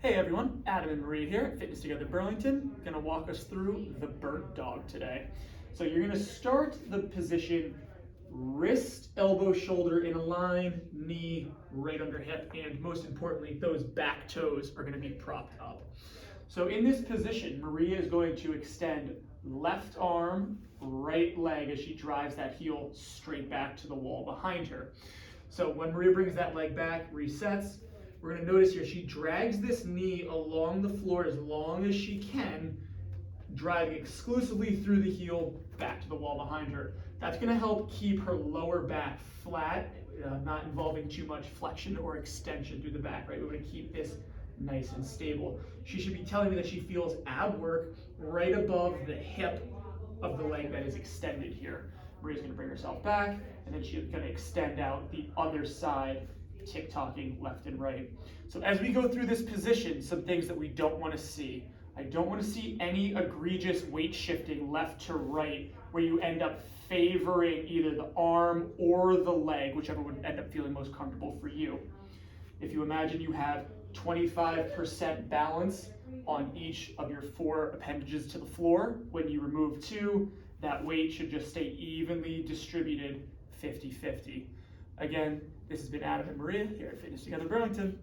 Hey everyone, Adam and Maria here at Fitness Together Burlington. Gonna walk us through the Birddog today. So you're gonna start the position wrist, elbow, shoulder in a line, knee right under hip, and most importantly, those back toes are gonna be propped up. So in this position, Maria is going to extend left arm, right leg as she drives that heel straight back to the wall behind her. So when Maria brings that leg back, resets, we're going to notice here she drags this knee along the floor as long as she can, driving exclusively through the heel back to the wall behind her. That's going to help keep her lower back flat, not involving too much flexion or extension through the back, right? We want to keep this nice and stable. She should be telling me that she feels ab work right above the hip of the leg that is extended here. Maria's going to bring herself back, and then she's going to extend out the other side, tick-tocking left and right. So as we go through this position, some things that we don't want to see. I don't want to see any egregious weight shifting left to right where you end up favoring either the arm or the leg, whichever would end up feeling most comfortable for you. If you imagine you have 25% balance on each of your 4 appendages to the floor, when you remove 2, that weight should just stay evenly distributed 50-50. Again, this has been Adam and Maria here at Fitness Together Burlington.